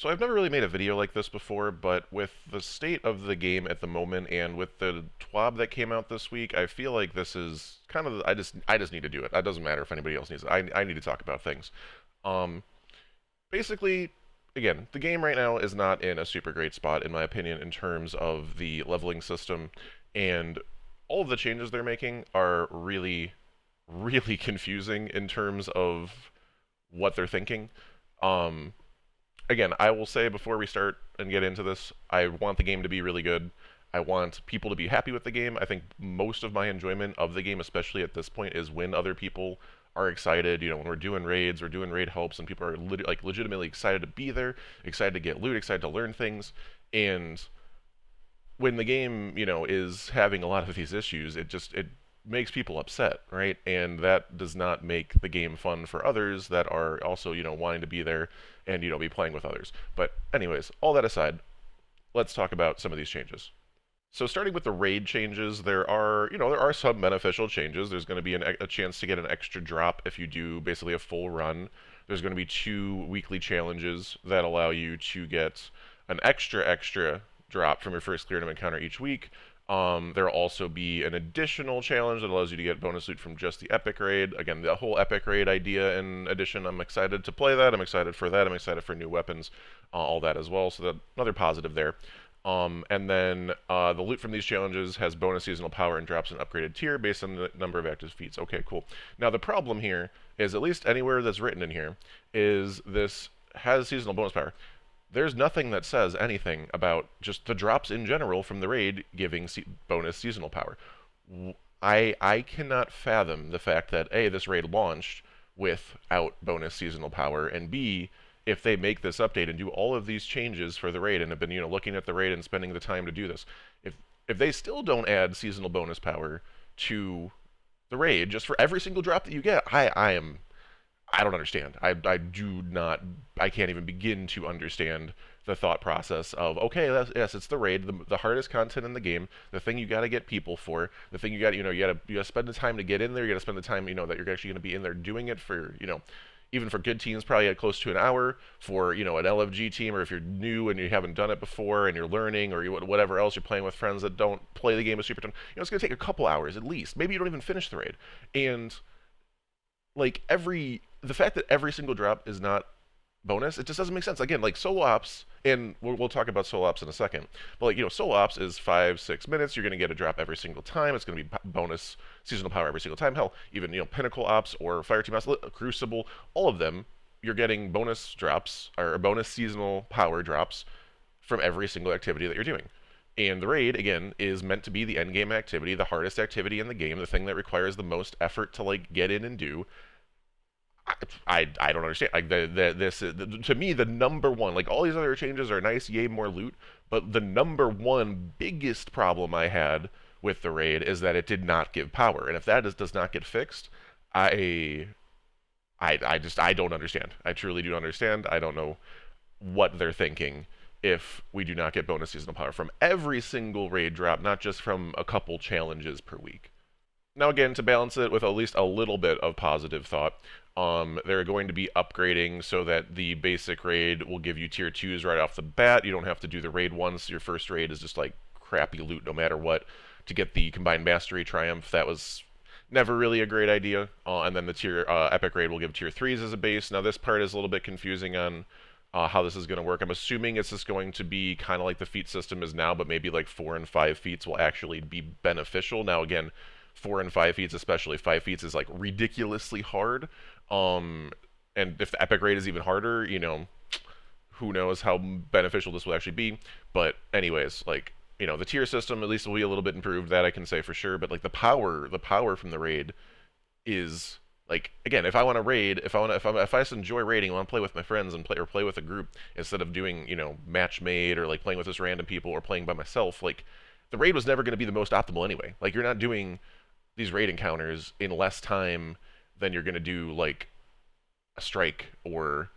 So I've never really made a video like this before, but with the state of the game at the moment and with the TWAB that came out this week, I feel like this is kind of I just need to do it. It doesn't matter if anybody else needs it. I need to talk about things. Um, Basically, again, the game right now is not in a super great spot in my opinion in terms of the leveling system, and all of the changes they're making are really, really confusing in terms of what they're thinking. Um, Again, I will say before we start and get into this, I want the game to be really good. I want people to be happy with the game. I think most of my enjoyment of the game, especially at this point, is when other people are excited. You know, when we're doing raids, we're doing raid helps, and people are legitimately excited to be there, excited to get loot, excited to learn things. And when the game, is having a lot of these issues, it makes people upset, right? And that does not make the game fun for others that are also, wanting to be there and, be playing with others. But anyways, all that aside, let's talk about some of these changes. So starting with the raid changes, there are some beneficial changes. There's going to be a chance to get an extra drop if you do basically a full run. There's going to be 2 weekly challenges that allow you to get an extra drop from your first cleared encounter each week. There'll also be an additional challenge that allows you to get bonus loot from just the epic raid. Again, the whole epic raid idea and addition, I'm excited to play that. I'm excited for that. I'm excited for new weapons, all that as well. So another positive there. And then the loot from these challenges has bonus seasonal power and drops an upgraded tier based on the number of active feats. Okay, cool. Now the problem here is, at least anywhere that's written in here, is this has seasonal bonus power. There's nothing that says anything about just the drops in general from the raid giving bonus seasonal power. I cannot fathom the fact that A, this raid launched without bonus seasonal power, and B, if they make this update and do all of these changes for the raid and have been, looking at the raid and spending the time to do this, if they still don't add seasonal bonus power to the raid just for every single drop that you get, I don't understand. I can't even begin to understand the thought process of, okay, yes, it's the raid, the hardest content in the game, the thing you got to get people for, the thing you got to spend the time to get in there, you got to spend the time, that you're actually going to be in there doing it for, even for good teams, probably at close to an hour. For an LFG team, or if you're new and you haven't done it before and you're learning, or whatever else, you're playing with friends that don't play the game a super ton, it's going to take a couple hours at least. Maybe you don't even finish the raid. And the fact that every single drop is not bonus, it just doesn't make sense. Again, like solo ops, and we'll talk about solo ops in a second, but solo ops is 5-6 minutes. You're going to get a drop every single time. It's going to be bonus seasonal power every single time. Hell, even Pinnacle ops or Fire Team ops, Crucible, all of them, you're getting bonus drops or bonus seasonal power drops from every single activity that you're doing. And the raid, again, is meant to be the end game activity, the hardest activity in the game, the thing that requires the most effort to get in and do. I don't understand. To me, the number one, all these other changes are nice, yay, more loot, but the number one biggest problem I had with the raid is that it did not give power. And if that does not get fixed, I don't understand. I truly do understand. I don't know what they're thinking if we do not get bonus seasonal power from every single raid drop, not just from a couple challenges per week. Now again, to balance it with at least a little bit of positive thought, they're going to be upgrading so that the basic raid will give you tier 2s right off the bat. You don't have to do the raid once. Your first raid is just crappy loot no matter what. To get the combined mastery triumph, that was never really a great idea. And then the epic raid will give tier 3s as a base. Now this part is a little bit confusing on how this is going to work. I'm assuming it's just going to be kind of like the feat system is now, but maybe 4 and 5 feats will actually be beneficial. Now again, 4 and 5 feats, especially 5 feats, is ridiculously hard. And if the epic raid is even harder, who knows how beneficial this will actually be. But anyways, the tier system at least will be a little bit improved, that I can say for sure. But the power from the raid is again, if I want to raid, if I just enjoy raiding, I want to play with my friends and play with a group instead of doing match made or playing with just random people or playing by myself. The raid was never going to be the most optimal anyway. You're not doing these raid encounters in less time than you're going to do a strike or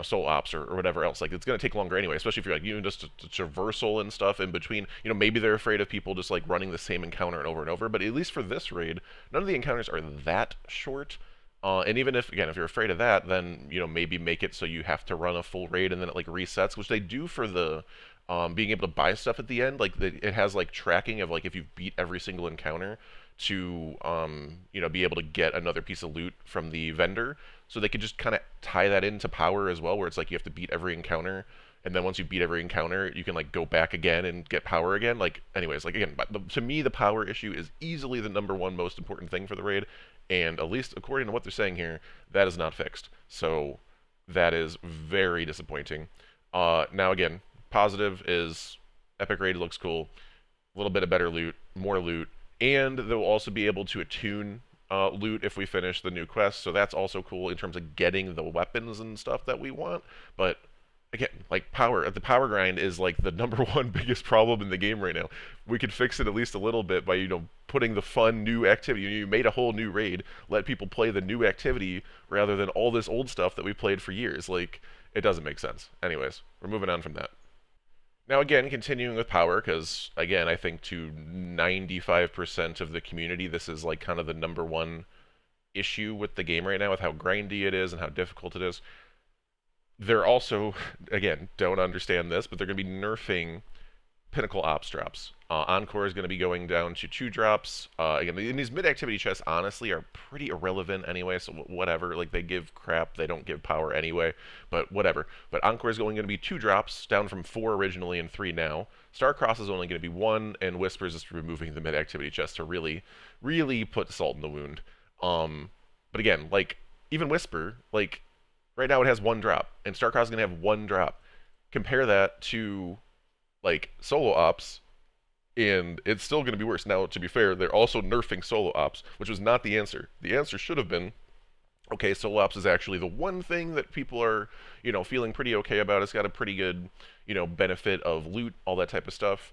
soul ops or whatever else. It's going to take longer anyway, especially if you're just a traversal and stuff in between. Maybe they're afraid of people just running the same encounter and over. But at least for this raid, none of the encounters are that short. And even if, again, if you're afraid of that, then, maybe make it so you have to run a full raid and then it like resets, which they do for the being able to buy stuff at the end. Like it has like tracking of like if you've beat every single encounter to be able to get another piece of loot from the vendor. So they could just kind of tie that into power as well, where it's like you have to beat every encounter, and then once you beat every encounter, you can like go back again and get power again. Like, anyways, like again, to me, the power issue is easily the number one most important thing for the raid, and at least according to what they're saying here, that is not fixed. So that is very disappointing. Now again, positive is Epic Raid looks cool, a little bit of better loot, more loot, and they'll also be able to attune loot if we finish the new quest. So that's also cool in terms of getting the weapons and stuff that we want. But again, like the power grind is like the number one biggest problem in the game right now. We could fix it at least a little bit by putting the fun new activity. You made a whole new raid, let people play the new activity rather than all this old stuff that we played for years. Like, it doesn't make sense. Anyways, we're moving on from that. Now again, continuing with power, because again, I think to 95% of the community, this is like kind of the number one issue with the game right now, with how grindy it is and how difficult it is. They're also, again, don't understand this, but they're going to be nerfing Pinnacle ops drops. Encore is going to be going down to 2 drops. Again, and these mid-activity chests, honestly, are pretty irrelevant anyway, so whatever. Like, they give crap, they don't give power anyway, but whatever. But Encore is going to be 2 drops, down from 4 originally and 3 now. Starcross is only going to be 1, and Whispers is removing the mid-activity chest to really, really put salt in the wound. But again, like, even Whisper, like, right now it has 1 drop, and Starcross is going to have 1 drop. Compare that to like solo ops, and it's still going to be worse. Now, to be fair, they're also nerfing solo ops, which was not the answer. The answer should have been, okay, solo ops is actually the one thing that people are, feeling pretty okay about. It's got a pretty good, benefit of loot, all that type of stuff.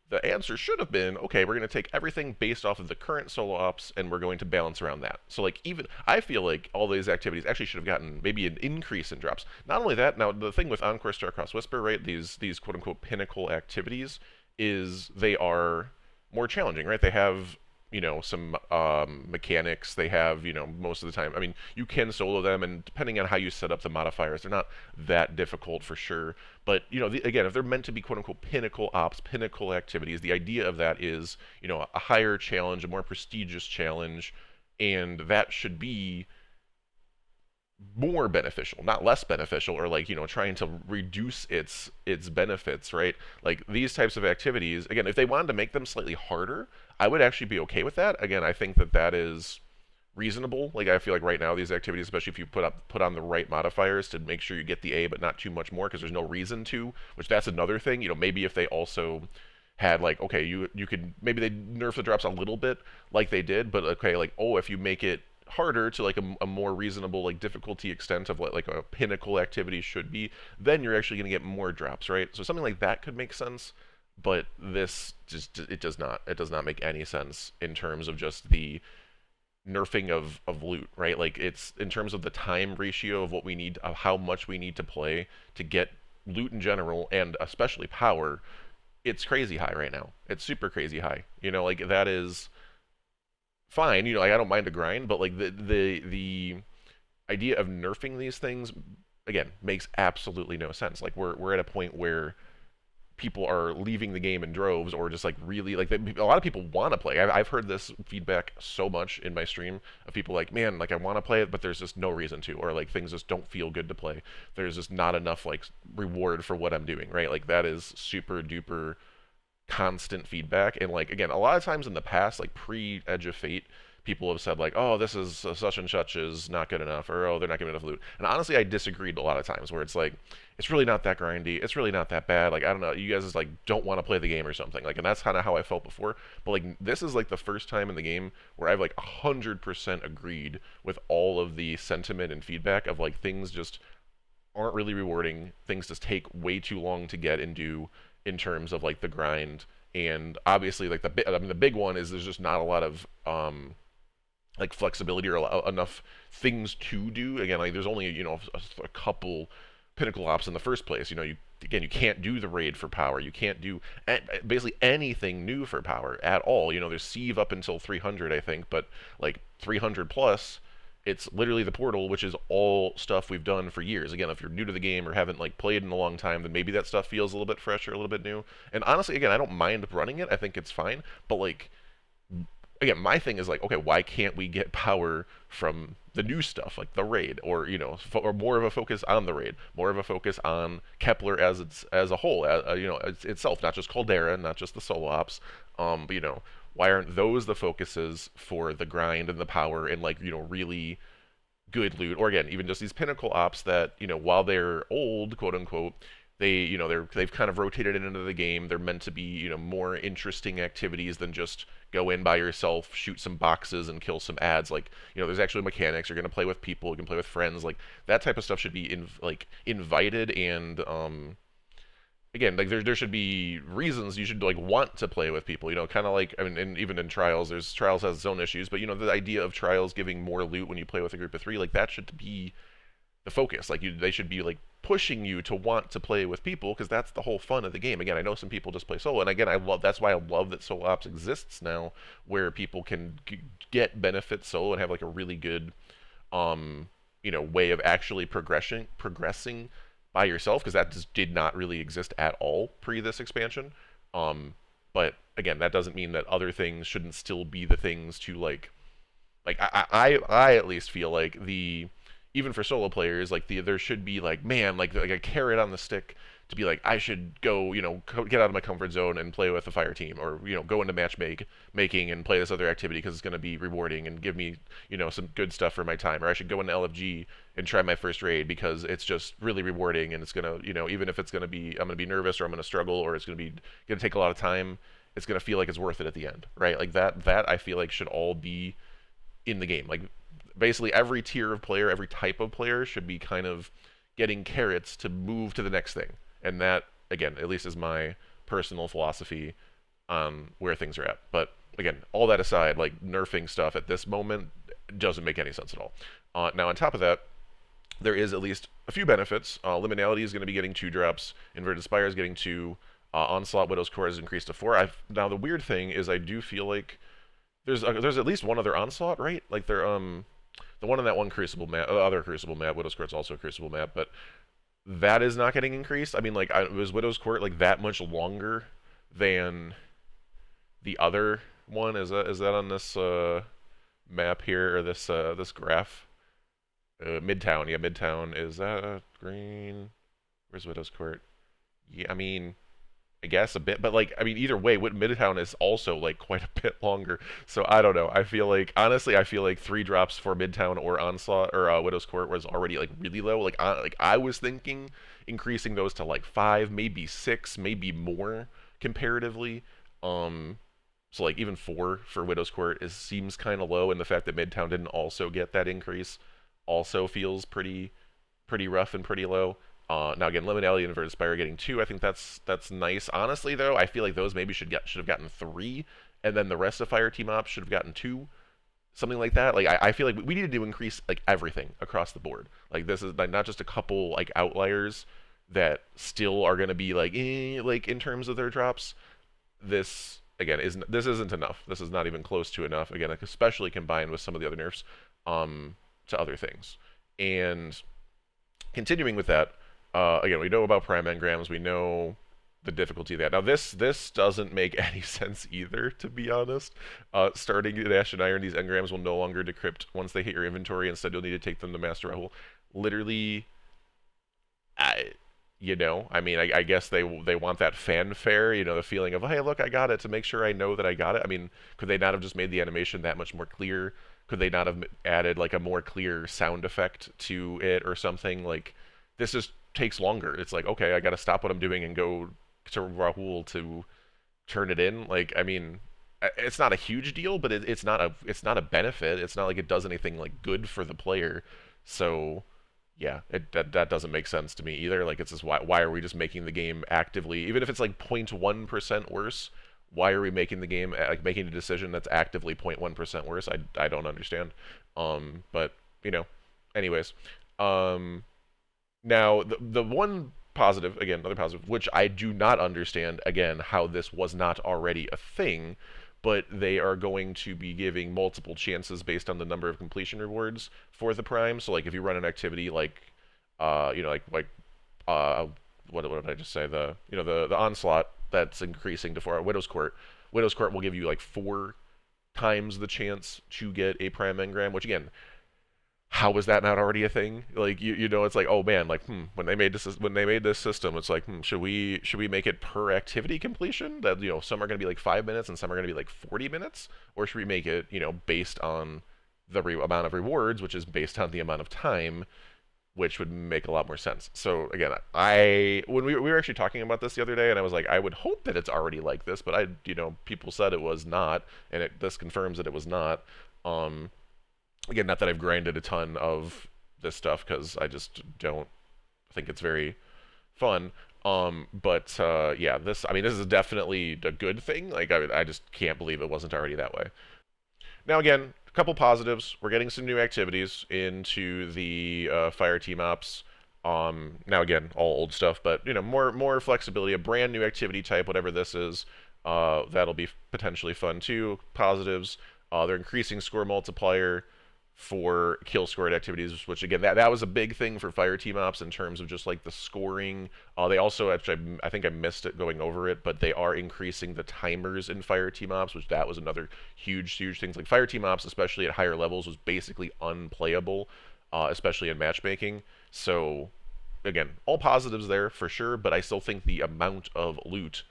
The answer should have been, okay, we're going to take everything based off of the current solo ops, and we're going to balance around that. So, like, even, I feel like all these activities actually should have gotten maybe an increase in drops. Not only that, now, the thing with Encore, Starcross, Whisper, right, these quote-unquote pinnacle activities, is they are more challenging, right? They have, some mechanics. They have, most of the time, I mean, you can solo them, and depending on how you set up the modifiers, they're not that difficult for sure. But, again, if they're meant to be quote-unquote pinnacle ops, pinnacle activities, the idea of that is, a higher challenge, a more prestigious challenge, and that should be more beneficial, not less beneficial, or like, trying to reduce its benefits, right? Like, these types of activities, again, if they wanted to make them slightly harder, I would actually be okay with that. Again, I think that is reasonable. Like, I feel like right now these activities, especially if you put on the right modifiers to make sure you get the A but not too much more, because there's no reason to, which that's another thing. Maybe if they also had like, okay, you could, maybe they nerf the drops a little bit like they did, but okay, like, oh, if you make it harder to like a more reasonable like difficulty extent of like a pinnacle activity should be, then you're actually going to get more drops, right? So something like that could make sense, but this just, it does not make any sense in terms of just the nerfing of loot, right? Like, it's in terms of the time ratio of what we need, of how much we need to play to get loot in general, and especially power. It's crazy high right now. It's super crazy high. Like, that is fine. Like, I don't mind a grind, but like the idea of nerfing these things, again, makes absolutely no sense. Like, we're at a point where people are leaving the game in droves, or just like really like a lot of people want to play. I've heard this feedback so much in my stream of people like, man, like, I want to play it, but there's just no reason to, or like things just don't feel good to play. There's just not enough like reward for what I'm doing, right? Like, that is super duper constant feedback. And like, again, a lot of times in the past, like pre-Edge of Fate, people have said like, oh, this is such and such is not good enough, or oh, they're not giving enough loot. And honestly, I disagreed a lot of times, where it's like, it's really not that grindy, it's really not that bad. Like, I don't know, you guys just like don't want to play the game or something. Like, and that's kind of how I felt before. But like, this is like the first time in the game where I've like 100% agreed with all of the sentiment and feedback of like, things just aren't really rewarding. Things just take way too long to get and do in terms of like the grind. And obviously, like, the big one is there's just not a lot of like flexibility or enough things to do. Again, like, there's only a couple pinnacle ops in the first place. You can't do the raid for power. You can't do basically anything new for power at all. There's sieve up until 300, I think, but like 300 plus, It's literally the portal, which is all stuff we've done for years. Again, if you're new to the game or haven't like played in a long time, then maybe that stuff feels a little bit fresher, a little bit new. And honestly, again, I don't mind running it. I think it's fine. But like, again, my thing is like, okay, why can't we get power from the new stuff, like the raid, or or more of a focus on the raid, more of a focus on Kepler as a whole, itself, not just Caldera, not just the solo ops, but why aren't those the focuses for the grind and the power and like really good loot, or again, even just these Pinnacle ops that while they're old, quote unquote, they've kind of rotated it into the game. They're meant to be more interesting activities than just go in by yourself, shoot some boxes, and kill some ads. Like there's actually mechanics. You're gonna play with people. You can play with friends. Like that type of stuff should be invited and again, like there should be reasons you should like want to play with people. Kind of like, I mean, and even in Trials, Trials has its own issues, but the idea of Trials giving more loot when you play with a group of 3, like that should be the focus. Like they should be like pushing you to want to play with people, because that's the whole fun of the game. Again, I know some people just play solo, and again, that's why I love that solo ops exists now, where people can get benefits solo and have like a really good way of actually progressing by yourself, because that just did not really exist at all pre this expansion. But again, that doesn't mean that other things shouldn't still be the things to I at least feel like even for solo players, like there should be like a carrot on the stick to be like, I should go, get out of my comfort zone and play with a fire team, or go into making and play this other activity because it's going to be rewarding and give me some good stuff for my time, or I should go into LFG and try my first raid because it's just really rewarding and it's gonna even if it's gonna be, I'm gonna be nervous or I'm gonna struggle or it's gonna take a lot of time, it's gonna feel like it's worth it at the end, right? Like that I feel like should all be in the game. Like basically every tier of player, every type of player should be kind of getting carrots to move to the next thing. And that, again, at least is my personal philosophy on where things are at. But again, all that aside, like nerfing stuff at this moment doesn't make any sense at all. Now, on top of that, there is at least a few benefits. Liminality is going to be getting 2 drops. Inverted Spire is getting 2. Onslaught Widow's Court is increased to 4. Now, the weird thing is I do feel like there's at least one other Onslaught, right? Like the one on that one Crucible map, other Crucible map, Widow's Court's also a Crucible map, but that is not getting increased. I mean, like, was Widow's Court like that much longer than the other one? Is that on this map here, or this graph? Midtown, yeah, Midtown. Is that green? Where's Widow's Court? Yeah, I mean, I guess a bit, but like, I mean, either way, Midtown is also like quite a bit longer. So I don't know. I feel like, honestly, 3 drops for Midtown or Onslaught or Widow's Court was already like really low. Like I was thinking increasing those to like 5, maybe 6, maybe more comparatively. So like even 4 for Widow's Court seems kind of low, and the fact that Midtown didn't also get that increase also feels pretty rough and pretty low. Now again, Liminality and Inverted Spire getting 2, I think that's nice. Honestly though, I feel like those maybe should have gotten 3, and then the rest of Fire Team Ops should have gotten 2, something like that. Like I feel like we needed to increase like everything across the board. Like this is like not just a couple like outliers that still are going to be like like in terms of their drops. This again this isn't enough. This is not even close to enough. Again, like, especially combined with some of the other nerfs to other things. And continuing with that. Again, we know about prime engrams. We know the difficulty of that. Now, this doesn't make any sense either, to be honest. Starting in Ash and Iron, these engrams will no longer decrypt once they hit your inventory. Instead, you'll need to take them to Master Raoul. Literally, I mean, I guess they want that fanfare, the feeling of, hey, look, I got it, to make sure I know that I got it. I mean, could they not have just made the animation that much more clear? Could they not have added, like, a more clear sound effect to it or something? Like, this just takes longer. It's like, okay, I gotta stop what I'm doing and go to Rahul to turn it in. Like, I mean, it's not a huge deal, but it's not a benefit. It's not like it does anything like good for the player. So yeah, that doesn't make sense to me either. Like, it's just why are we just making the game actively, even if it's like 0.1% worse, why are we making the game making a decision that's actively 0.1% worse? I don't understand. But anyways. Now, the one positive, again, another positive, which I do not understand, again, how this was not already a thing, but they are going to be giving multiple chances based on the number of completion rewards for the prime. So like if you run an activity like, uh, what did I just say? The onslaught that's increasing to 4. Widow's Court. Widow's Court will give you like 4 times the chance to get a prime engram, which again, how is that not already a thing? Like it's like, oh man, like when they made this system, it's like should we make it per activity completion, that some are going to be like 5 minutes and some are going to be like 40 minutes, or should we make it based on the amount of rewards, which is based on the amount of time, which would make a lot more sense. So again, when we were actually talking about this the other day, and I was like, I would hope that it's already like this, but people said it was not, and this confirms that it was not. Again, not that I've grinded a ton of this stuff because I just don't think it's very fun. But yeah, this is definitely a good thing. Like I just can't believe it wasn't already that way. Now again, a couple positives. We're getting some new activities into the fire team ops. Now again, all old stuff, but more flexibility, a brand new activity type, whatever this is. That'll be potentially fun too. Positives. They're increasing score multiplier for kill scored activities, which again, that was a big thing for fire team ops in terms of just like the scoring. They also, actually, I think I missed it going over it, but they are increasing the timers in fire team ops, which that was another huge thing. Like fire team ops, especially at higher levels, was basically unplayable, especially in matchmaking. So again, all positives there for sure, but I still think the amount of loot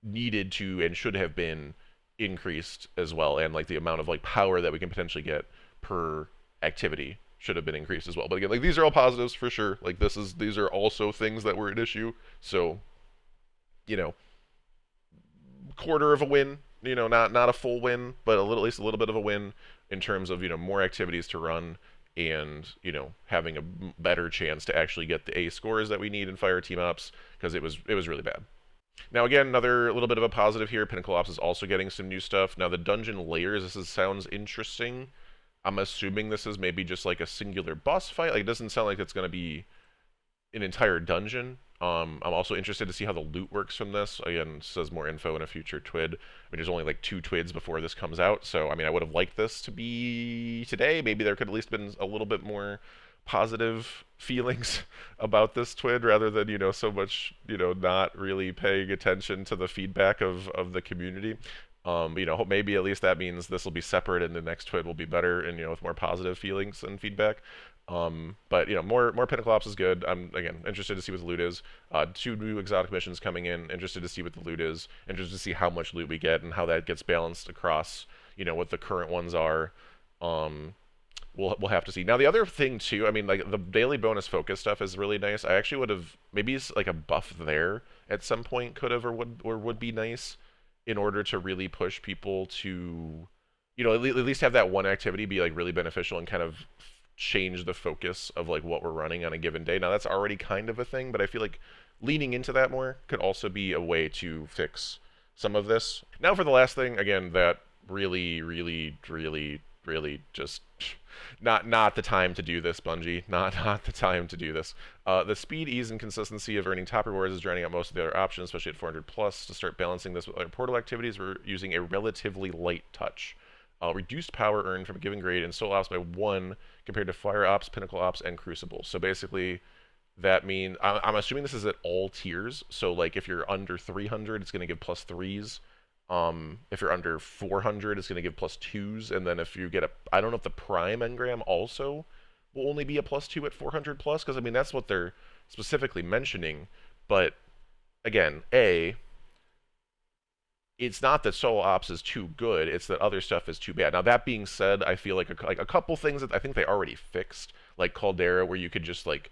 needed to and should have been increased as well, and like the amount of like power that we can potentially get per activity should have been increased as well. But again, like these are all positives for sure. Like these are also things that were an issue. So quarter of a win, not a full win, but at least a little bit of a win in terms of more activities to run, and having a better chance to actually get the A scores that we need in fire team ops, because it was really bad. Now again, another little bit of a positive here, Pinnacle Ops is also getting some new stuff. Now the dungeon lairs, sounds interesting. I'm assuming this is maybe just like a singular boss fight. Like it doesn't sound like it's going to be an entire dungeon. I'm also interested to see how the loot works from this. Again, it says more info in a future TWID. There's only like 2 TWIDs before this comes out, so I would have liked this to be today. Maybe there could at least been a little bit more positive feelings about this TWID rather than so much not really paying attention to the feedback of the community. Maybe at least that means this will be separate and the next TWID will be better and with more positive feelings and feedback. But more Pinnacle Ops is good. I'm again interested to see what the loot is. 2 new exotic missions coming in. Interested to see what the loot is. Interested to see how much loot we get and how that gets balanced across what the current ones are. We'll have to see. Now the other thing too, like the daily bonus focus stuff is really nice. I actually would have, maybe it's like a buff there at some point could have or would be nice in order to really push people to at least have that one activity be like really beneficial and kind of change the focus of like what we're running on a given day. Now that's already kind of a thing, but I feel like leaning into that more could also be a way to fix some of this. Now for the last thing, again, that really just not the time to do this, Bungie. Not the time to do this. The speed, ease, and consistency of earning top rewards is drowning out most of the other options, especially at 400 plus. To start balancing this with other portal activities, we're using a relatively light touch. Reduced power earned from a given grade in Soul Ops by 1 compared to Fire Ops, Pinnacle Ops, and Crucible. So basically, that means I'm assuming this is at all tiers. So like if you're under 300, it's going to give +3s. If you're under 400, it's going to give +2s, and then if you get I don't know if the Prime engram also will only be a +2 at 400 plus, because that's what they're specifically mentioning. But again, it's not that Solo Ops is too good, it's that other stuff is too bad. Now that being said, I feel like a couple things that I think they already fixed, like Caldera, where you could just like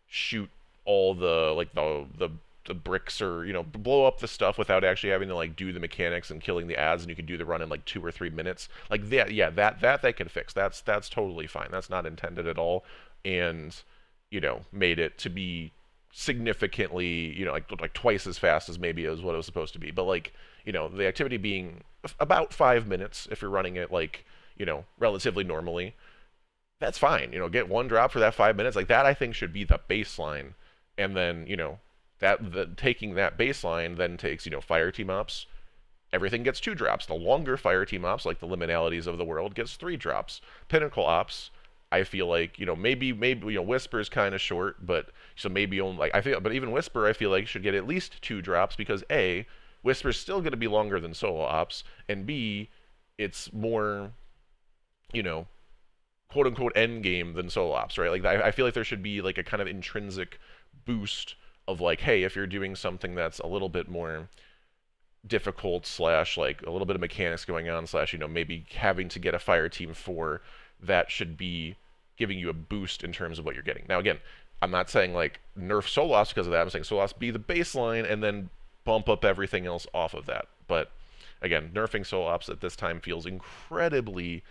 shoot all the like the bricks or blow up the stuff without actually having to like do the mechanics and killing the ads, and you can do the run in like 2 or 3 minutes. Like that, yeah, that they can fix. That's totally fine. That's not intended at all, and made it to be significantly like twice as fast as maybe as what it was supposed to be. But like the activity being about 5 minutes if you're running it like relatively normally, that's fine. Get 1 drop for that 5 minutes. Like that I think should be the baseline, and then taking that baseline then takes fire team ops everything gets 2 drops. The longer fire team ops, like the liminalities of the world, gets 3 drops. Pinnacle ops, I feel like, maybe Whisper's kind of short, but so maybe only like I feel, but even Whisper I feel like should get at least 2 drops because A, Whisper's still going to be longer than solo ops, and B, it's more, you know, quote unquote end game than solo ops, right? Like I feel like there should be like a kind of intrinsic boost of like, hey, if you're doing something that's a little bit more difficult slash like a little bit of mechanics going on slash maybe having to get a fire team for that should be giving you a boost in terms of what you're getting. Now again, I'm not saying like nerf solo ops because of that. I'm saying solo ops be the baseline and then bump up everything else off of that. But again, nerfing solo ops at this time feels incredibly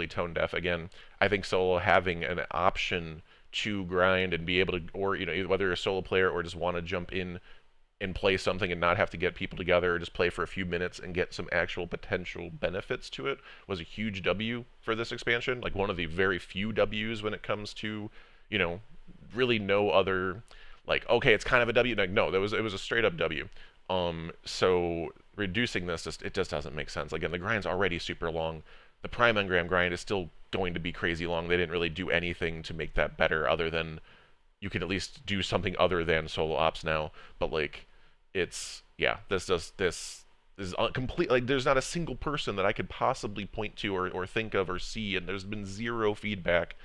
tone deaf. Again, I think solo having an option to grind and be able to, or whether you're a solo player or just want to jump in and play something and not have to get people together or just play for a few minutes and get some actual potential benefits to it was a huge W for this expansion. Like one of the very few W's when it comes to, really no other, like, okay, it's kind of a W. Like, no, it was a straight up W. So reducing this, it just doesn't make sense. Again, the grind's already super long. The Prime Engram grind is still going to be crazy long. They didn't really do anything to make that better other than you can at least do something other than solo ops now. But like, this is complete. Like, there's not a single person that I could possibly point to or think of or see, and there's been zero feedback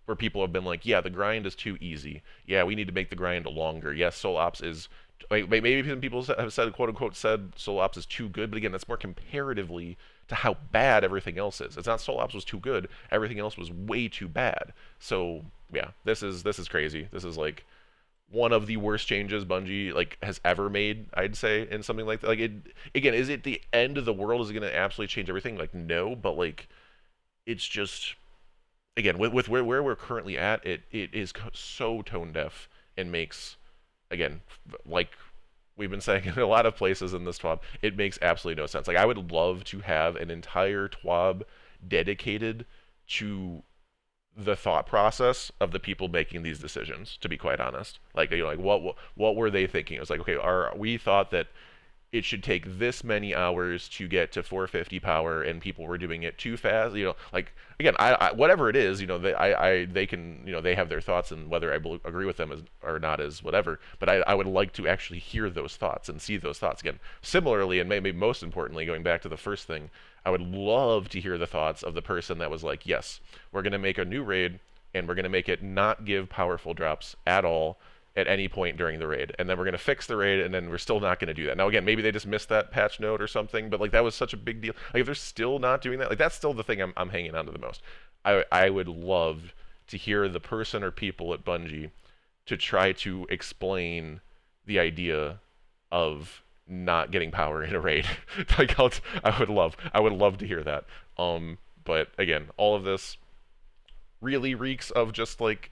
where people have been like, yeah, the grind is too easy. Yeah, we need to make the grind longer. Yes, solo ops is. Maybe some people have said, quote unquote, said solo ops is too good, but again, that's more comparatively to how bad everything else is. It's not solo ops was too good; everything else was way too bad. So yeah, this is crazy. This is like one of the worst changes Bungie like has ever made, I'd say, in something like that. Like, again, is it the end of the world? Is it going to absolutely change everything? Like, no, but like, it's just, again, with where we're currently at, it is so tone deaf and makes, again, like we've been saying in a lot of places in this TWAB, it makes absolutely no sense. Like, I would love to have an entire TWAB dedicated to the thought process of the people making these decisions, to be quite honest. Like, like what were they thinking? It was like, okay, we thought that it should take this many hours to get to 450 power, and people were doing it too fast. Like, again, I whatever it is, they can, they have their thoughts, and whether I agree with them or not is whatever. But I would like to actually hear those thoughts and see those thoughts again. Similarly, and maybe most importantly, going back to the first thing, I would love to hear the thoughts of the person that was like, yes, we're going to make a new raid, and we're going to make it not give powerful drops at all at any point during the raid, and then we're going to fix the raid, and then we're still not going to do that. Now again, maybe they just missed that patch note or something, but like, that was such a big deal. Like, if they're still not doing that, like, that's still the thing I'm hanging on to the most. I would love to hear the person or people at Bungie to try to explain the idea of not getting power in a raid. Like, I would love to hear that. But again, all of this really reeks of just like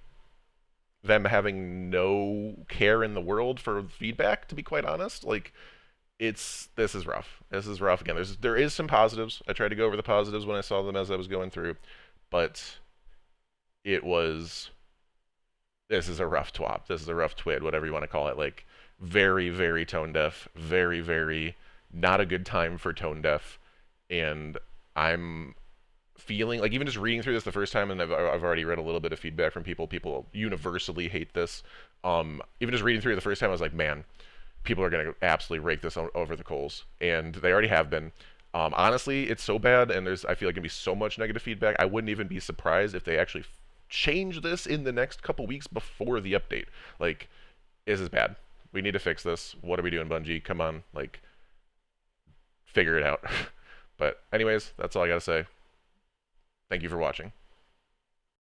them having no care in the world for feedback, to be quite honest. Like, this is rough. This is rough. Again, there is some positives. I tried to go over the positives when I saw them as I was going through, but this is a rough TWAP. This is a rough TWID, whatever you want to call it. Like, very tone deaf, very not a good time for tone deaf, and I'm feeling like, even just reading through this the first time, and I've already read a little bit of feedback from people universally hate this. Even just reading through it the first time, I was like, man, people are going to absolutely rake this over the coals, and they already have been. Honestly, it's so bad, and I feel like going to be so much negative feedback, I wouldn't even be surprised if they actually change this in the next couple weeks before the update. Like, this is bad. We need to fix this. What are we doing, Bungie? Come on, like, figure it out. But anyways, that's all I gotta say. Thank you for watching.